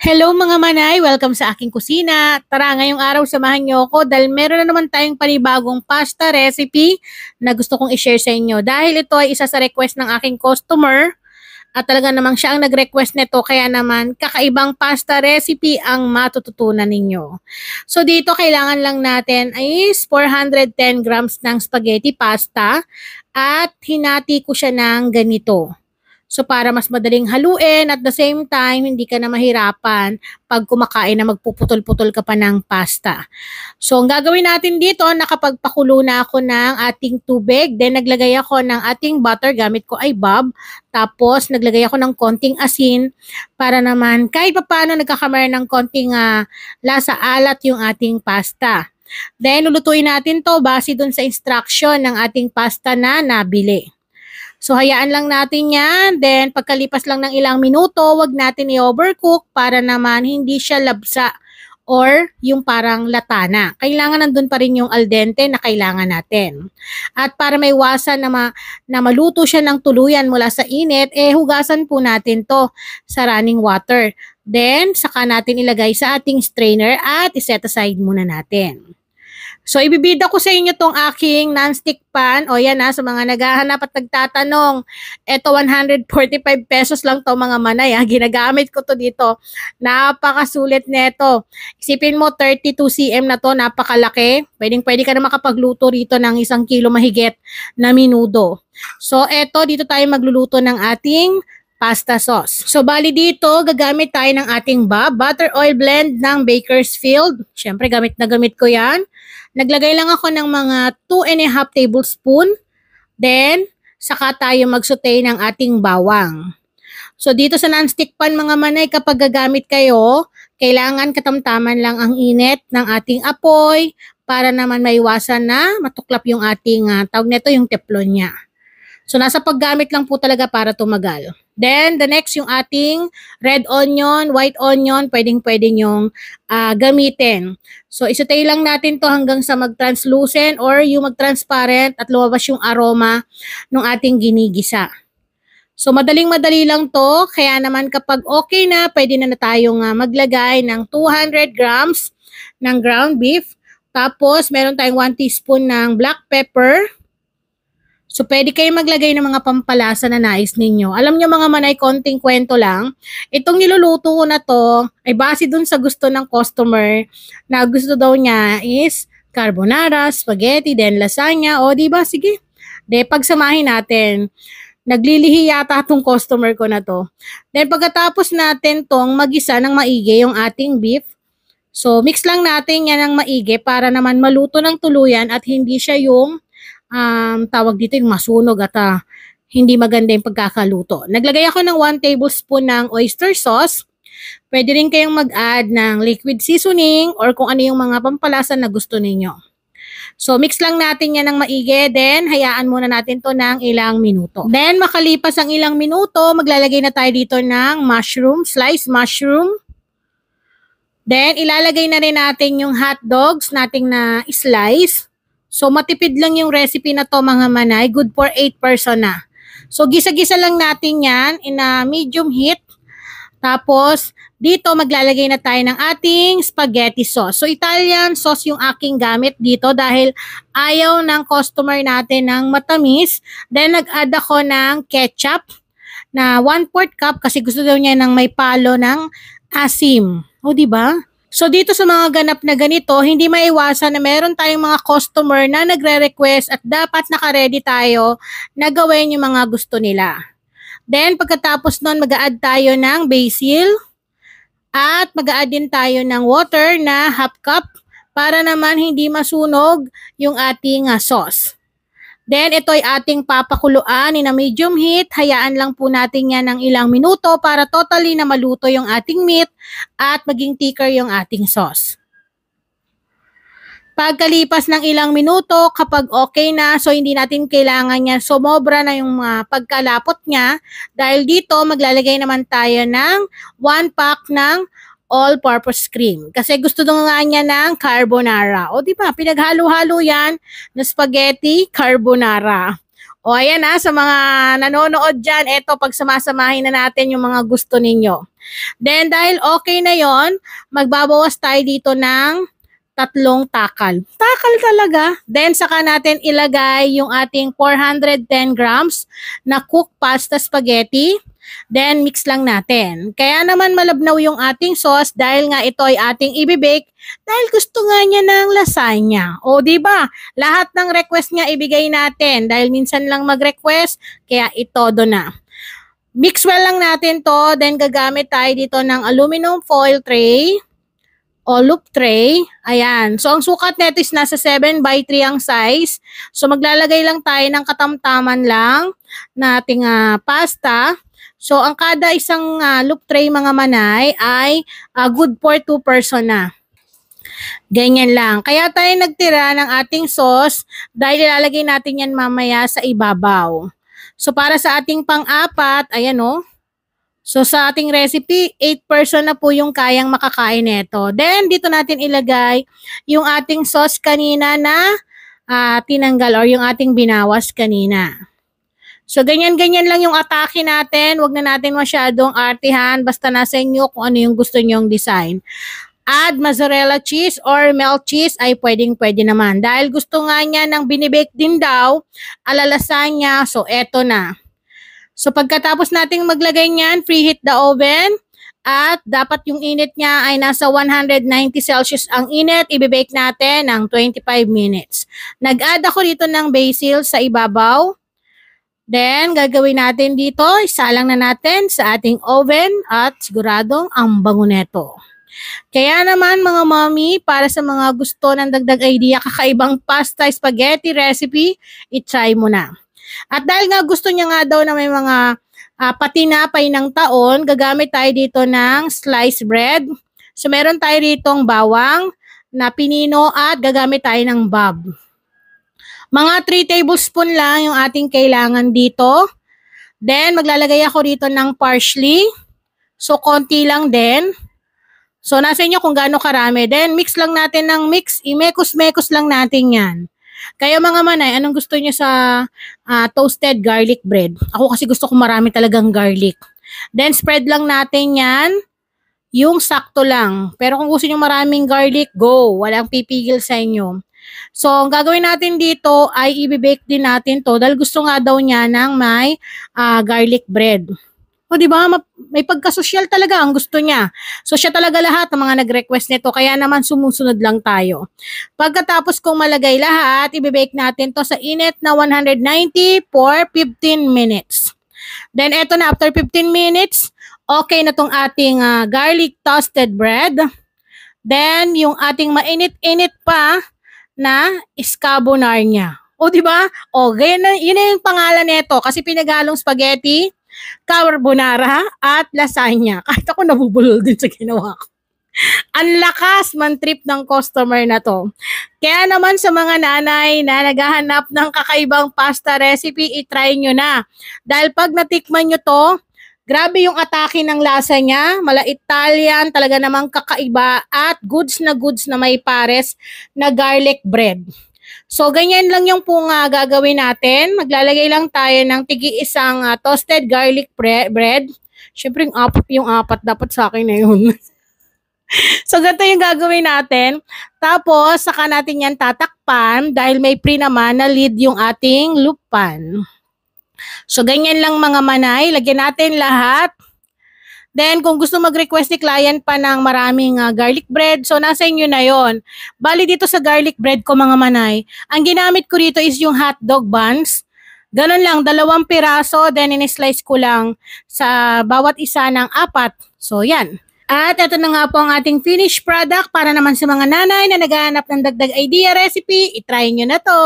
Hello mga manay! Welcome sa aking kusina. Tara, ngayong araw samahan niyo ako dahil meron na naman tayong panibagong pasta recipe na gusto kong i-share sa inyo. Dahil ito ay isa sa request ng aking customer at talaga namang siya ang nag-request nito kaya naman kakaibang pasta recipe ang matututunan ninyo. So dito kailangan lang natin is 410 grams ng spaghetti pasta at hinati ko siya ng ganito. So para mas madaling haluin at the same time hindi ka na mahirapan pag kumakain na magpuputol-putol ka pa ng pasta. So ang gagawin natin dito, nakapagpakulo na ako ng ating tubig, then naglagay ako ng ating butter, gamit ko ay Bob. Tapos naglagay ako ng konting asin para naman kahit papaano nagkakamera ng konting lasa alat yung ating pasta. Then lulutuin natin to base dun sa instruction ng ating pasta na nabili. So, hayaan lang natin yan. Then, pagkalipas lang ng ilang minuto, wag natin i-overcook para naman hindi siya labsa or yung parang latana. Kailangan nandun pa rin yung al dente na kailangan natin. At para may iwasan na maluto siya ng tuluyan mula sa init, hugasan po natin to sa running water. Then, saka natin ilagay sa ating strainer at iset aside muna natin. So, ibibida ko sa inyo tong aking non-stick pan. O yan sa mga naghahanap at nagtatanong. Ito 145 pesos lang to mga manay. Ginagamit ko to dito. Napakasulit neto. Isipin mo 32 cm na to, napakalaki. Pwede ka na makapagluto rito ng 1 kilo mahigit na menudo. So, dito tayo magluluto ng ating pasta sauce. So, bali dito, gagamit tayo ng ating butter oil blend ng Bakersfield. Siyempre, gamit na gamit ko yan. Naglagay lang ako ng mga 2½ tablespoon. Then, saka tayo mag-saute ng ating bawang. So, dito sa non-stick pan mga manay, kapag gagamit kayo, kailangan katamtaman lang ang init ng ating apoy para naman maiwasan na matuklap yung ating, tawag nito yung teflon niya. So, nasa paggamit lang po talaga para tumagal. Then, the next yung ating red onion, white onion, pwedeng-pwede nyong gamitin. So, isutay lang natin to hanggang sa mag-translucent or yung mag-transparent at lumabas yung aroma ng ating ginigisa. So, madaling-madali lang to. Kaya naman kapag okay na, pwede na tayong maglagay ng 200 grams ng ground beef. Tapos, meron tayong 1 teaspoon ng black pepper. So, pwede kayo maglagay ng mga pampalasa na nais ninyo. Alam nyo mga manay, konting kwento lang. Itong niluluto ko na to ay base dun sa gusto ng customer na gusto daw niya is carbonara, spaghetti, then lasagna. O, diba? Sige. De, pagsamahin natin. Naglilihi yata itong customer ko na to. Then, pagkatapos natin tong magisa ng maigi yung ating beef, so, mix lang natin yan ng maigi para naman maluto ng tuluyan at hindi siya yung tawag dito yung masunog at hindi maganda yung pagkakaluto. Naglagay ako ng 1 tablespoon ng oyster sauce. Pwede rin kayong mag-add ng liquid seasoning or kung ano yung mga pampalasa na gusto ninyo. So, mix lang natin yan ng maigi. Then, hayaan muna natin to ng ilang minuto. Then, makalipas ang ilang minuto, maglalagay na tayo dito ng mushroom, sliced mushroom. Then, ilalagay na rin natin yung hot dogs nating na slice. So, matipid lang yung recipe na to mga manay. Good for 8 person na. So, gisa-gisa lang natin yan in a medium heat. Tapos, dito maglalagay na tayo ng ating spaghetti sauce. So, Italian sauce yung aking gamit dito dahil ayaw ng customer natin ng matamis. Then, nag-add ako ng ketchup na 1/4 cup kasi gusto daw niya ng may palo ng asim. O, diba? So, dito sa mga ganap na ganito, hindi maiwasan na meron tayong mga customer na nagre-request at dapat naka-ready tayo na gawin yung mga gusto nila. Then, pagkatapos nun, mag-a-add tayo ng basil at mag-a-add din tayo ng water na 1/2 cup para naman hindi masunog yung ating sauce. Then, ito ay ating papakuluan in a medium heat. Hayaan lang po natin yan ng ilang minuto para totally na maluto yung ating meat at maging thicker yung ating sauce. Pagkalipas ng ilang minuto, kapag okay na, so hindi natin kailangan niya sumobra na yung pagkalapot niya. Dahil dito, maglalagay naman tayo ng 1 pack ng all-purpose cream. Kasi gusto nga niya ng carbonara. O diba, pinaghalo-halo yan na spaghetti carbonara. O ayan sa mga nanonood dyan, eto pag samasamahin na natin yung mga gusto ninyo. Then dahil okay na yon, magbabawas tayo dito ng 3 takal. Takal talaga. Then saka natin ilagay yung ating 410 grams na cooked pasta spaghetti. Then mix lang natin. Kaya naman malabnaw yung ating sauce dahil nga ito ay ating ibibake dahil gusto nga niya ng lasagna. O di ba? Lahat ng request niya ibigay natin dahil minsan lang mag-request kaya itodo na. Mix well lang natin to, then gagamit tayo dito ng aluminum foil tray o loop tray. Ayan. So, ang sukat nito is nasa 7x3 ang size. So, maglalagay lang tayo ng katamtaman lang na ating pasta. So, ang kada isang loop tray mga manay ay good for 2 person na. Ganyan lang. Kaya tayo nagtira ng ating sauce dahil ilalagay natin yan mamaya sa ibabaw. So, para sa ating pang-apat, ayan o. So, sa ating recipe, 8 person na po yung kayang makakain nito. Then, dito natin ilagay yung ating sauce kanina na tinanggal or yung ating binawas kanina. So, ganyan-ganyan lang yung atake natin. Huwag na natin masyadong artihan. Basta nasa inyo kung ano yung gusto nyong design. Add mozzarella cheese or melt cheese ay pwedeng-pwede naman. Dahil gusto nga niya ng binibake din daw, lasagna. So, eto na. So, pagkatapos nating maglagay niyan, preheat the oven. At dapat yung init niya ay nasa 190 Celsius ang init. Ibibake natin ng 25 minutes. Nag-add ako dito ng basil sa ibabaw. Then, gagawin natin dito, isalang na natin sa ating oven at siguradong ang bango neto. Kaya naman mga mommy, para sa mga gusto ng dagdag idea, kakaibang pasta spaghetti recipe, itry mo na. At dahil nga gusto niya nga daw na may mga patinapay ng taon, gagamit tayo dito ng sliced bread. So, meron tayo ditong bawang na pinino at gagamit tayo ng bob. Mga 3 tablespoon lang yung ating kailangan dito. Then, maglalagay ako dito ng parsley. So, konti lang din. So, nasa inyo kung gaano karami. Then, mix lang natin ng mix. Imekos-mekos lang natin yan. Kaya mga manay, anong gusto niyo sa toasted garlic bread? Ako kasi gusto ko marami talagang garlic. Then, spread lang natin yan. Yung sakto lang. Pero kung gusto niyo maraming garlic, go. Walang pipigil sa inyo. So, ang gagawin natin dito ay i-bake din natin to dahil gusto nga daw niya ng may garlic bread. O, di ba? May pagkasosyal talaga ang gusto niya. So, siya talaga lahat ng mga nag-request nito. Kaya naman sumusunod lang tayo. Pagkatapos kong malagay lahat, i-bake natin to sa init na 190 for 15 minutes. Then, eto na, after 15 minutes, okay na tong ating garlic toasted bread. Then, yung ating mainit-init pa na escabonara. O, di ba? O, yun na yung pangalan nito kasi pinagalong spaghetti, carbonara, at lasagna. Kahit ako nabubulol din sa ginawa ko. Ang lakas man trip ng customer na to. Kaya naman sa mga nanay na naghahanap ng kakaibang pasta recipe, itry nyo na. Dahil pag natikman nyo to, grabe yung atake ng lasa niya. Mala Italian, talaga namang kakaiba at goods na may pares na garlic bread. So, ganyan lang yung pong gagawin natin. Maglalagay lang tayo ng tigi-isang toasted garlic bread. Siyempre, yung apat dapat sa akin na yun. So, ganito yung gagawin natin. Tapos, saka natin yan tatakpan dahil may pre naman na lid yung ating loop pan. So, ganyan lang mga manay. Lagyan natin lahat. Then, kung gusto mag-request ni client pa ng maraming garlic bread, so nasa inyo na yon. Bali dito sa garlic bread ko mga manay, ang ginamit ko dito is yung hotdog buns. Ganun lang, 2 piraso, then in-slice ko lang sa bawat isa ng 4. So, yan. At ito na nga po ang ating finished product para naman sa mga nanay na naghahanap ng dagdag idea recipe. I-try nyo na to.